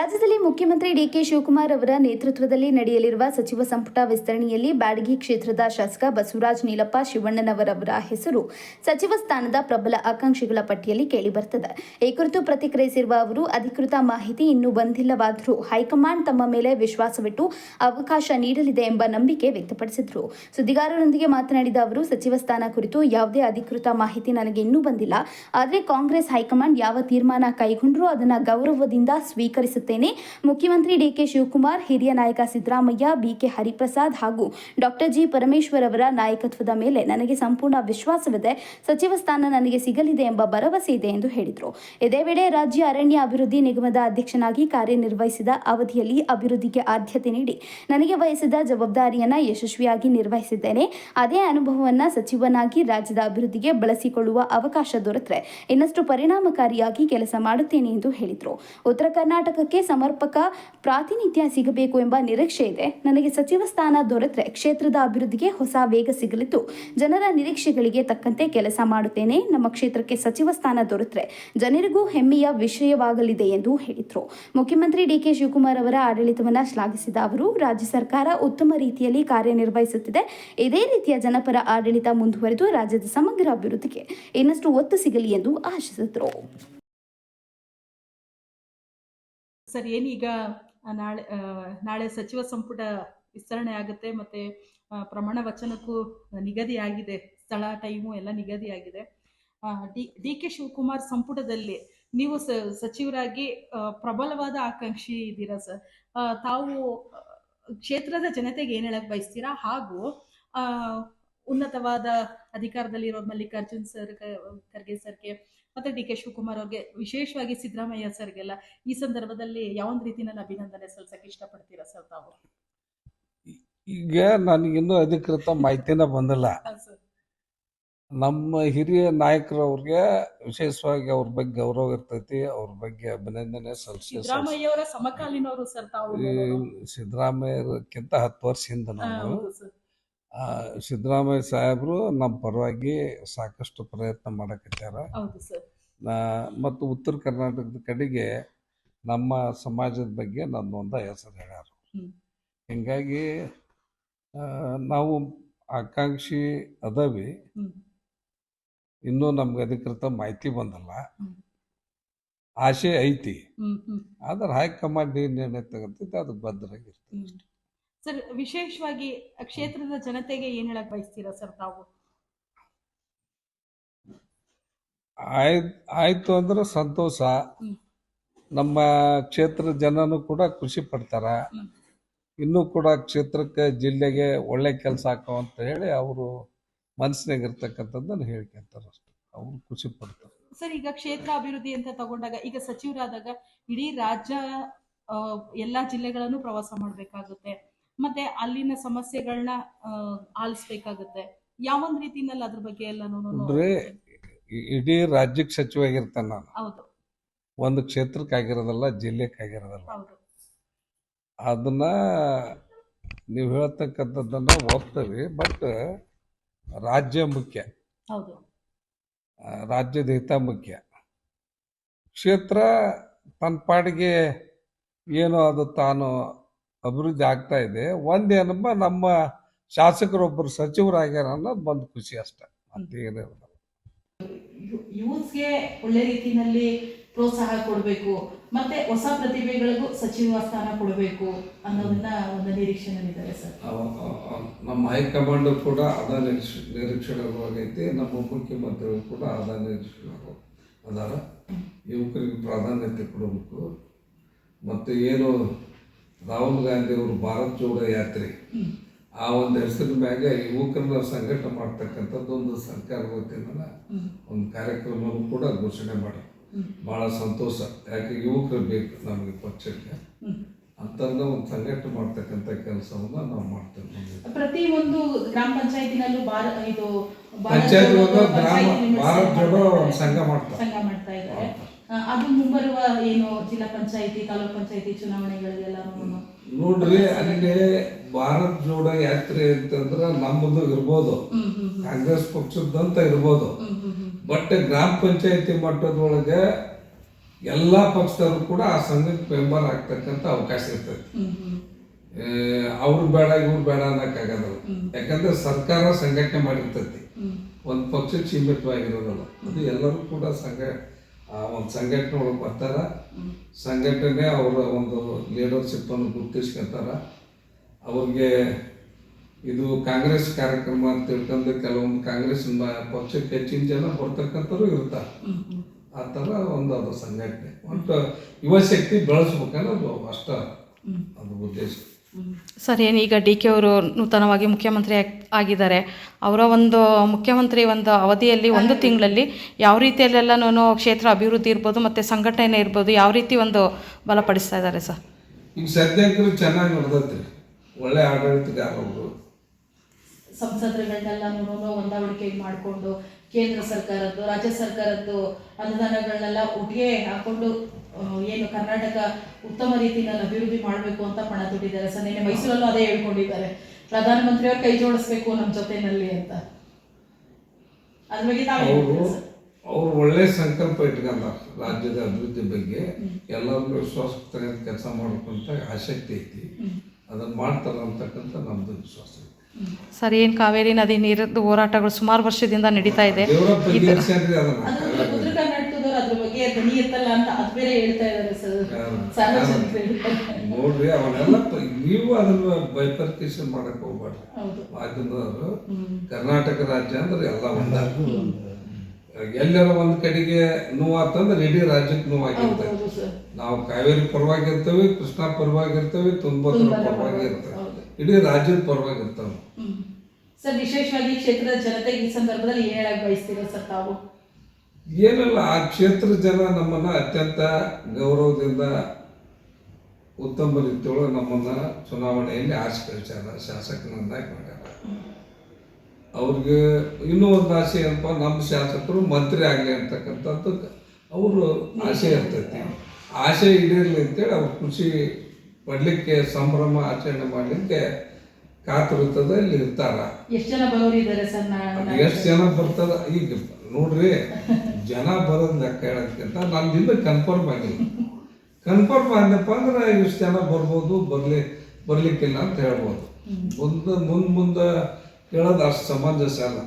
ರಾಜ್ಯದಲ್ಲಿ ಮುಖ್ಯಮಂತ್ರಿ ಡಿಕೆ ಶಿವಕುಮಾರ್ ಅವರ ನೇತೃತ್ವದಲ್ಲಿ ನಡೆಯಲಿರುವ ಸಚಿವ ಸಂಪುಟ ವಿಸ್ತರಣೆಯಲ್ಲಿ ಬ್ಯಾಡಗಿ ಕ್ಷೇತ್ರದ ಶಾಸಕ ಬಸವರಾಜ ನೀಲಪ್ಪ ಶಿವಣ್ಣನವರವರ ಹೆಸರು ಸಚಿವ ಸ್ಥಾನದ ಪ್ರಬಲ ಆಕಾಂಕ್ಷಿಗಳ ಪಟ್ಟಿಯಲ್ಲಿ ಕೇಳಿಬರುತ್ತದೆ. ಈ ಕುರಿತು ಪ್ರತಿಕ್ರಿಯಿಸಿರುವ ಅವರು, ಅಧಿಕೃತ ಮಾಹಿತಿ ಇನ್ನೂ ಬಂದಿಲ್ಲವಾದರೂ ಹೈಕಮಾಂಡ್ ತಮ್ಮ ಮೇಲೆ ವಿಶ್ವಾಸವಿಟ್ಟು ಅವಕಾಶ ನೀಡಲಿದೆ ಎಂಬ ನಂಬಿಕೆ ವ್ಯಕ್ತಪಡಿಸಿದರು. ಸುದ್ದಿಗಾರರೊಂದಿಗೆ ಮಾತನಾಡಿದ ಅವರು, ಸಚಿವ ಸ್ಥಾನ ಕುರಿತು ಯಾವುದೇ ಅಧಿಕೃತ ಮಾಹಿತಿ ನನಗೆ ಇನ್ನೂ ಬಂದಿಲ್ಲ. ಆದರೆ ಕಾಂಗ್ರೆಸ್ ಹೈಕಮಾಂಡ್ ಯಾವ ತೀರ್ಮಾನ ಕೈಗೊಂಡರೂ ಅದನ್ನು ಗೌರವದಿಂದ ಸ್ವೀಕರಿಸುತ್ತೇನೆ. ಮುಖ್ಯಮಂತ್ರಿ ಡಿಕೆ ಶಿವಕುಮಾರ್, ಹಿರಿಯ ನಾಯಕ ಸಿದ್ದರಾಮಯ್ಯ, ಬಿಕೆ ಹರಿಪ್ರಸಾದ್ ಹಾಗೂ ಡಾಕ್ಟರ್ ಜಿ ಪರಮೇಶ್ವರ್ ಅವರ ನಾಯಕತ್ವದ ಮೇಲೆ ನನಗೆ ಸಂಪೂರ್ಣ ವಿಶ್ವಾಸವಿದೆ. ಸಚಿವ ಸ್ಥಾನ ನನಗೆ ಸಿಗಲಿದೆ ಎಂಬ ಭರವಸೆ ಇದೆ ಎಂದು ಹೇಳಿದರು. ಇದೇ ವೇಳೆ ರಾಜ್ಯ ಅರಣ್ಯ ಅಭಿವೃದ್ಧಿ ನಿಗಮದ ಅಧ್ಯಕ್ಷನಾಗಿ ಕಾರ್ಯನಿರ್ವಹಿಸಿದ ಅವಧಿಯಲ್ಲಿ ಅಭಿವೃದ್ಧಿಗೆ ಆದ್ಯತೆ ನೀಡಿ ನನಗೆ ವಹಿಸಿದ ಜವಾಬ್ದಾರಿಯನ್ನು ಯಶಸ್ವಿಯಾಗಿ ನಿರ್ವಹಿಸಿದ್ದೇನೆ. ಅದೇ ಅನುಭವವನ್ನು ಸಚಿವನಾಗಿ ರಾಜ್ಯದ ಅಭಿವೃದ್ಧಿಗೆ ಬಳಸಿಕೊಳ್ಳುವ ಅವಕಾಶ ದೊರೆತರೆ ಇನ್ನಷ್ಟು ಪರಿಣಾಮಕಾರಿಯಾಗಿ ಕೆಲಸ ಮಾಡುತ್ತೇನೆ ಎಂದು ಹೇಳಿದರು. ಉತ್ತರ ಕರ್ನಾಟಕಕ್ಕೆ ಸಮರ್ಪಕ ಪ್ರಾತಿನಿಧ್ಯ ಸಿಗಬೇಕು ಎಂಬ ನಿರೀಕ್ಷೆ ಇದೆ. ನನಗೆ ಸಚಿವ ಸ್ಥಾನ ದೊರೆತರೆ ಕ್ಷೇತ್ರದ ಅಭಿವೃದ್ಧಿಗೆ ಹೊಸ ವೇಗ ಸಿಗಲಿದ್ದು ಜನರ ನಿರೀಕ್ಷೆಗಳಿಗೆ ತಕ್ಕಂತೆ ಕೆಲಸ ಮಾಡುತ್ತೇನೆ. ನಮ್ಮ ಕ್ಷೇತ್ರಕ್ಕೆ ಸಚಿವ ಸ್ಥಾನ ದೊರೆತರೆ ಜನರಿಗೂ ಹೆಮ್ಮೆಯ ವಿಷಯವಾಗಲಿದೆ ಎಂದು ಹೇಳಿದರು. ಮುಖ್ಯಮಂತ್ರಿ ಡಿಕೆ ಶಿವಕುಮಾರ್ ಅವರ ಆಡಳಿತವನ್ನು ಶ್ಲಾಘಿಸಿದ ಅವರು, ರಾಜ್ಯ ಸರ್ಕಾರ ಉತ್ತಮ ರೀತಿಯಲ್ಲಿ ಕಾರ್ಯನಿರ್ವಹಿಸುತ್ತಿದೆ. ಇದೇ ರೀತಿಯ ಜನಪರ ಆಡಳಿತ ಮುಂದುವರೆದು ರಾಜ್ಯದ ಸಮಗ್ರ ಅಭಿವೃದ್ಧಿಗೆ ಇನ್ನಷ್ಟು ಒತ್ತು ಸಿಗಲಿ ಎಂದು ಆಶಿಸಿದರು. ಸರ್, ಏನೀಗ ನಾಳೆ ಸಚಿವ ಸಂಪುಟ ವಿಸ್ತರಣೆ ಆಗುತ್ತೆ, ಮತ್ತು ಪ್ರಮಾಣ ವಚನಕ್ಕೂ ನಿಗದಿಯಾಗಿದೆ, ಸ್ಥಳ ಟೈಮು ಎಲ್ಲ ನಿಗದಿಯಾಗಿದೆ. ಡಿ ಕೆ ಶಿವಕುಮಾರ್ ಸಂಪುಟದಲ್ಲಿ ನೀವು ಸಚಿವರಾಗಿ ಪ್ರಬಲವಾದ ಆಕಾಂಕ್ಷಿ ಇದ್ದೀರಾ ಸರ್. ತಾವು ಕ್ಷೇತ್ರದ ಜನತೆಗೆ ಏನು ಹೇಳಕ್ಕೆ ಬಯಸ್ತೀರಾ? ಹಾಗೂ ಉನ್ನತವಾದ ಅಧಿಕಾರದಲ್ಲಿರೋ ಮಲ್ಲಿಕಾರ್ಜುನ್ ಖರ್ಗೆ ಸರ್ಗೆ ಮತ್ತು ಡಿ ಕೆ ಶಿವಕುಮಾರ್ ಅವ್ರಿಗೆ, ವಿಶೇಷವಾಗಿ ಸಿದ್ದರಾಮಯ್ಯ ಸರ್ಗೆಲ್ಲ ಈ ಸಂದರ್ಭದಲ್ಲಿ ಯಾವೊಂದು ರೀತಿಯಲ್ಲಿ ಅಭಿನಂದನೆ ಸಲ್ಲಿಸಕ್ಕೆ ಇಷ್ಟಪಡ್ತೀರಾ ಸರ್ ತಾವು? ಈಗ ನನಗಿನ್ನೂ ಅಧಿಕೃತ ಮಾಹಿತಿನ ಬಂದಿಲ್ಲ. ನಮ್ಮ ಹಿರಿಯ ನಾಯಕರವ್ರಿಗೆ ವಿಶೇಷವಾಗಿ ಅವ್ರ ಬಗ್ಗೆ ಗೌರವ ಇರ್ತೈತಿ, ಅವ್ರ ಬಗ್ಗೆ ಅಭಿನಂದನೆ ಸಿದ್ದರಾಮಯ್ಯ ಅವರ ಸಮಕಾಲೀನವರು ಸರ್ ತಾವು. ಸಿದ್ದರಾಮಯ್ಯಕ್ಕಿಂತ 10 ವರ್ಷ ಹಿಂದೆ ನಾವು ಸಿದ್ದರಾಮಯ್ಯ ಸಾಹೇಬರು ನಮ್ಮ ಪರವಾಗಿ ಸಾಕಷ್ಟು ಪ್ರಯತ್ನ ಮಾಡಕತ್ಯಾರ. ಮತ್ತು ಉತ್ತರ ಕರ್ನಾಟಕದ ಕಡೆಗೆ ನಮ್ಮ ಸಮಾಜದ ಬಗ್ಗೆ ನನ್ನೊಂದ ಹೆಸರು ಹೇಳ್ಯಾರ. ಹಿಂಗಾಗಿ ನಾವು ಆಕಾಂಕ್ಷಿ ಅದಾವಿ. ಇನ್ನೂ ನಮ್ಗೆ ಅಧಿಕೃತ ಮಾಹಿತಿ ಬಂದಲ್ಲ, ಆಸೆ ಐತಿ. ಆದ್ರೆ ಹೈಕಮಾಂಡ್ ಏನು ನಿರ್ಣಯ ತಗೋತೈತೆ ಅದಕ್ಕೆ ಬದ್ಧರಾಗಿರ್ತೀವಿ. ಸರ್, ವಿಶೇಷವಾಗಿ ಕ್ಷೇತ್ರದ ಜನತೆಗೆ ಏನ್ ಹೇಳಕ್ ಬಯಸ್ತೀರಾ ಸರ್ ತಾವು? ಆಯ್ತು ಅಂದ್ರೆ ಸಂತೋಷ. ನಮ್ಮ ಕ್ಷೇತ್ರದ ಜನನು ಕೂಡ ಖುಷಿ ಪಡ್ತಾರ. ಇನ್ನೂ ಕೂಡ ಕ್ಷೇತ್ರಕ್ಕೆ, ಜಿಲ್ಲೆಗೆ ಒಳ್ಳೆ ಕೆಲಸ ಆಕವ ಅಂತ ಹೇಳಿ ಅವರು ಮನಸ್ಸಿನಾಗ ಇರ್ತಕ್ಕಂಥದ್ದನ್ನು ಹೇಳ್ಕೊಂತಾರ ಅಷ್ಟೇ. ಅವರು ಖುಷಿ ಪಡ್ತಾರೆ. ಸರ್, ಈಗ ಕ್ಷೇತ್ರ ಅಭಿವೃದ್ಧಿ ಅಂತ ತಗೊಂಡಾಗ, ಈಗ ಸಚಿವರಾದಾಗ ಇಡೀ ರಾಜ್ಯ ಎಲ್ಲಾ ಜಿಲ್ಲೆಗಳನ್ನು ಪ್ರವಾಸ ಮಾಡ್ಬೇಕಾಗುತ್ತೆ, ಮತ್ತೆ ಅಲ್ಲಿನ ಸಮಸ್ಯೆಗಳನ್ನ ಆಲಿಸ್ಬೇಕಾಗುತ್ತೆ. ಯಾವೊಂದ್ ರೀತಿನಲ್ಲಿ ಅದ್ರ ಬಗ್ಗೆ ಎಲ್ಲ ಇಡೀ ರಾಜ್ಯಕ್ಕೆ ಸಚಿವ ಆಗಿರ್ತಾನೆ ನಾನು. ಹೌದು. ಒಂದು ಕ್ಷೇತ್ರಕ್ಕೆ ಆಗಿರೋದಲ್ಲ, ಜಿಲ್ಲೆಕ್ಕೆ ಆಗಿರೋದಲ್ಲ. ಅದನ್ನ ನೀವು ಹೇಳ್ತಕ್ಕಂಥದ್ದನ್ನ ಓದ್ತೇವೆ. ಬಟ್ ರಾಜ್ಯ ಮುಖ್ಯ, ಹೌದು, ರಾಜ್ಯದ ಹಿತ ಮುಖ್ಯ. ಕ್ಷೇತ್ರ ತನ್ನ ಪಾಡಿಗೆ ಏನೋ ಅದು ತಾನು ಅಭಿವೃದ್ಧಿ ಆಗ್ತಾ ಇದೆ. ಒಂದೇನಮ್ಮ, ನಮ್ಮ ಶಾಸಕರೊಬ್ಬರು ಸಚಿವರಾಗ್ಯಾರ ಅನ್ನೋದು ಒಂದು ಖುಷಿ ಅಷ್ಟೇ, ಅಂತೇನಿರೋದು. ಯೂತ್ಸ್ಗೆ ಒಳ್ಳೆ ರೀತಿಯಲ್ಲಿ ಪ್ರೋತ್ಸಾಹ ಕೊಡಬೇಕು, ಮತ್ತೆ ಹೊಸ ಪ್ರತಿಭೆಗಳಿಗೂ ಸಚಿವ ಸ್ಥಾನ ಕೊಡಬೇಕು ಅನ್ನೋದನ್ನ ಒಂದು ನಿರೀಕ್ಷೆನಲ್ಲಿದ್ದಾರೆ ಸರ್. ನಮ್ಮ ಹೈಕಮಾಂಡ್ ಕೂಡ ಅದ ನಿರೀಕ್ಷೆಗಳಾಗೈತಿ. ನಮ್ಮ ಮುಖ್ಯಮಂತ್ರಿಗಳು ಕೂಡ ಅದ ನಿರೀಕ್ಷೆಗಳು ಅದಾರ. ಯುವಕರಿಗೆ ಪ್ರಾಧಾನ್ಯತೆ ಕೊಡಬೇಕು. ಮತ್ತು ಏನು ರಾಹುಲ್ ಗಾಂಧಿ ಅವರು ಭಾರತ್ ಜೋಡೋ ಯಾತ್ರೆ, ಆ ಒಂದು ಹೆಸರಿನ ಮ್ಯಾಗ ಯುವಕರನ್ನ ಸಂಘಟನೆ ಮಾಡ್ತಕ್ಕಂಥದ್ದು ಒಂದು ಸರ್ಕಾರದ ವತಿಯಿಂದ ಒಂದು ಕಾರ್ಯಕ್ರಮವನ್ನು ಕೂಡ ಘೋಷಣೆ ಮಾಡಿ ಭಾಳ ಸಂತೋಷ. ಯಾಕೆ ಯುವಕರು ಬೇಕು ನಮಗೆ ಪಕ್ಷಕ್ಕೆ ಅಂತಂದ ಒಂದು ಸಂಘಟನೆ ಮಾಡ್ತಕ್ಕಂಥ ಕೆಲಸವನ್ನ ನಾವು ಮಾಡ್ತೇವೆ. ಪ್ರತಿ ಒಂದು ಗ್ರಾಮ ಪಂಚಾಯತಿನಲ್ಲೂ ಪಂಚಾಯತ್ ಭಾರತ್ ಜೋಡೋ ಒಂದು ಸಂಘ ಮಾಡ್ತಾ ಇದ್ದಾರೆ. ಅದು ಮುಂಬರುವ ಏನು ಜಿಲ್ಲಾ ಪಂಚಾಯತಿ, ತಾಲೂಕ್ ಪಂಚಾಯತಿ ಚುನಾವಣೆಗಳಿಗೆಲ್ಲ ನೋಡ್ರಿ, ಅಲ್ಲಿ ಭಾರತ್ ಜೋಡೋ ಯಾತ್ರೆ ಅಂತಂದ್ರೆ ನಮ್ಮದು ಇರ್ಬೋದು, ಕಾಂಗ್ರೆಸ್ ಪಕ್ಷದಂತ ಇರ್ಬೋದು. ಬಟ್ ಗ್ರಾಮ ಪಂಚಾಯತಿ ಮಟ್ಟದೊಳಗೆ ಎಲ್ಲ ಪಕ್ಷದವರು ಕೂಡ ಆ ಸಂಘಕ್ಕೆ ಮೆಂಬರ್ ಆಗ್ತಕ್ಕಂಥ ಅವಕಾಶ ಇರ್ತದೆ. ಅವ್ರು ಬೇಡ ಇವ್ರು ಬೇಡ ಅನ್ನಕ್ಕಾಗಲ್ಲ. ಯಾಕಂದ್ರೆ ಸರ್ಕಾರ ಸಂಘಟನೆ ಮಾಡಿರ್ತೈತಿ, ಒಂದು ಪಕ್ಷಕ್ಕೆ ಸೀಮಿತವಾಗಿರೋದಲ್ಲ. ಅದು ಎಲ್ಲರೂ ಕೂಡ ಒಂದು ಸಂಘಟನೆ ಒಳಗೆ ಬರ್ತಾರ. ಸಂಘಟನೆ ಅವರ ಒಂದು ಲೀಡರ್ಶಿಪ್ ಅನ್ನು ಗುರುತಿಸ್ಕೊಂತಾರ. ಅವ್ರಿಗೆ ಇದು ಕಾಂಗ್ರೆಸ್ ಕಾರ್ಯಕ್ರಮ ಅಂತ ತಿಳ್ಕೊಂಡು ಕೆಲವೊಂದು ಕಾಂಗ್ರೆಸ್ ಪಕ್ಷಕ್ಕೆ ಹೆಚ್ಚಿನ ಜನ ಬರ್ತಕ್ಕಂಥವ್ರು ಇರ್ತಾರೆ. ಆ ಥರ ಒಂದು ಅದು ಸಂಘಟನೆ ಒಟ್ಟು ಯುವ ಶಕ್ತಿ ಬೆಳೆಸ್ಬೇಕನ್ನೋದು ಅಷ್ಟ ಅದು ಉದ್ದೇಶ. ಸರ್, ಏನೀಗ ಡಿ ಕೆ ಅವರು ನೂತನವಾಗಿ ಮುಖ್ಯಮಂತ್ರಿ ಆಗಿದ್ದಾರೆ. ಅವರ ಒಂದು ಮುಖ್ಯಮಂತ್ರಿ ಒಂದು ಅವಧಿಯಲ್ಲಿ 1 ತಿಂಗಳಲ್ಲಿ ಯಾವ ರೀತಿಯಲ್ಲೆಲ್ಲನೂ ಕ್ಷೇತ್ರ ಅಭಿವೃದ್ಧಿ ಇರ್ಬೋದು ಮತ್ತು ಸಂಘಟನೆ ಇರ್ಬೋದು, ಯಾವ ರೀತಿ ಒಂದು ಬಲಪಡಿಸ್ತಾ ಇದ್ದಾರೆ ಸರ್? ಈಗ ಸದ್ಯಕ್ಕೂ ಚೆನ್ನಾಗಿ ನಡೆದತ್ರಿ. ಒಳ್ಳೆ ಆಡಳಿತಗಾರ ಅವರು. ಸಂಸದರುಗಳನ್ನೆಲ್ಲನೂ ಹೊಂದಾಣಿಕೆ ಮಾಡಿಕೊಂಡು ಕೇಂದ್ರ ಸರ್ಕಾರದ್ದು ರಾಜ್ಯ ಸರ್ಕಾರದ್ದು ಅನುದಾನಗಳನ್ನೆಲ್ಲ ಒಟ್ಟಿಗೆ ಹಾಕೊಂಡು ಏನು ಕರ್ನಾಟಕ ಉತ್ತಮ ರೀತಿಯಲ್ಲಿ ಅಭಿವೃದ್ಧಿ ಮಾಡಬೇಕು ಅಂತ ಪಣ ತೊಟ್ಟಿದ್ದಾರೆ ಸರ್. ನಿನ್ನೆ ಮೈಸೂರಲ್ಲೂ ಅದೇ ಹೇಳ್ಕೊಂಡಿದ್ದಾರೆ, ಪ್ರಧಾನಮಂತ್ರಿಯವರು ಕೈ ಜೋಡಿಸ್ಬೇಕು ನಮ್ಮ ಜೊತೆನಲ್ಲಿ ಅಂತ. ಅದ್ರ ಬಗ್ಗೆ ಅವ್ರು ಒಳ್ಳೆ ಸಂಕಲ್ಪ ಇಟ್ಕೊಂಡಾರ. ರಾಜ್ಯದ ಅಭಿವೃದ್ಧಿ ಬಗ್ಗೆ ಎಲ್ಲರಿಗೂ ವಿಶ್ವಾಸ ತಗೊಂಡು ಕೆಲಸ ಮಾಡ್ಕೊಂತ ಆಸಕ್ತಿ ಐತಿ. ಅದನ್ನು ಮಾಡ್ತಾರ ಅಂತಕ್ಕಂಥ ನಮ್ದು ವಿಶ್ವಾಸ ಐತಿ. ಸರ್, ಏನು ಕಾವೇರಿ ನದಿ ನೀರಿದ್ದು ಹೋರಾಟಗಳು ಸುಮಾರು ವರ್ಷದಿಂದ ನಡೀತಾ ಇದೆ. ಅದ್ರ ಬಗ್ಗೆ ಧ್ವನಿ ಎತ್ತಲ್ಲ ಅಂತ ಅದು ಬೇರೆ ಹೇಳ್ತಾ ಇದ್ದಾರೆ ಸರ್. ನೋಡ್ರಿ, ಅವನ್ನೆಲ್ಲ ನೀವು ಅದನ್ನ ಬೈಪರ್ಕೇಶನ್ ಮಾಡಕ್ ಹೋಗ್ಬಾರ್ದು. ಮಾಧ್ಯಮದವರು ಕರ್ನಾಟಕ ರಾಜ್ಯ ಅಂದ್ರೆ ಎಲ್ಲ ಒಂದ. ಎಲ್ಲರ ಒಂದ್ ಕಡೆಗೆ ನೋವಾತಂದ್ರೆ ಇಡೀ ರಾಜ್ಯಕ್ಕೆ ನೋವಾಗಿರ್ತವೆ. ನಾವು ಕಾವೇರಿ ಪರವಾಗಿರ್ತೇವೆ, ಕೃಷ್ಣಾ ಪರವಾಗಿರ್ತೇವೆ, ತುಂಗಭದ್ರಾ ಪರವಾಗಿರ್ತೇವೆ, ಇಡೀ ರಾಜ್ಯದ ಪರವಾಗಿರ್ತವೆ. ಸರ್, ವಿಶೇಷವಾಗಿ ಕ್ಷೇತ್ರದ ಜನತೆಗೆ ಈ ಸಂದರ್ಭದಲ್ಲಿ ಏನ್ ಹೇಳಕ್ ಬಯಸ್ತೀರಾ ಸರ್ ತಾವು? ಏನಲ್ಲ, ಆ ಕ್ಷೇತ್ರ ಜನ ನಮ್ಮನ್ನ ಅತ್ಯಂತ ಗೌರವದಿಂದ ಉತ್ತಮ ರೀತಿಯೊಳಗೆ ನಮ್ಮನ್ನ ಚುನಾವಣೆಯಲ್ಲಿ ಆಸೆ ಕಳಿಸ್ಯಾರ, ಶಾಸಕನನ್ನಾಗಿ ಮಾಡ್ಯಾರ. ಅವ್ರಿಗೆ ಇನ್ನೂ ಒಂದು ಆಸೆ ಏನಪ್ಪ, ನಮ್ಮ ಶಾಸಕರು ಮಂತ್ರಿ ಆಗಲಿ ಅಂತಕ್ಕಂಥದ್ದು ಅವರು ಆಸೆ ಇರ್ತೈತಿ. ಆಸೆ ಈಡೇರಲಿ ಅಂತೇಳಿ ಅವ್ರು ಖುಷಿ ಪಡ್ಲಿಕ್ಕೆ, ಸಂಭ್ರಮ ಆಚರಣೆ ಮಾಡಲಿಕ್ಕೆ ಕಾತುರದಲ್ಲಿ ಇರ್ತಾರ. ಎಷ್ಟು ಜನ ಬರೋರಿದ್ದಾರೆ ಸರ್? ಎಷ್ಟು ಜನ ಬರ್ತಾರ ಈಗ ನೋಡ್ರಿ, ಜನ ಬರೋದ್ ಲೆಕ್ಕ ಹೇಳೋದಕ್ಕಿಂತ ನಂದಿಂದ ಕನ್ಫರ್ಮ್ ಆಗಿಲ್ಲ. ಕನ್ಫರ್ಮ್ ಆದ್ನಪ್ಪ ಅಂದ್ರೆ ಇಷ್ಟು ಜನ ಬರ್ಬೋದು, ಬರ್ಲಿಕ್ಕಿಲ್ಲ ಅಂತ ಹೇಳ್ಬೋದು. ಮುಂದೆ ಹೇಳೋದು ಅಷ್ಟು ಸಮಂಜಸ ಅಲ್ಲ.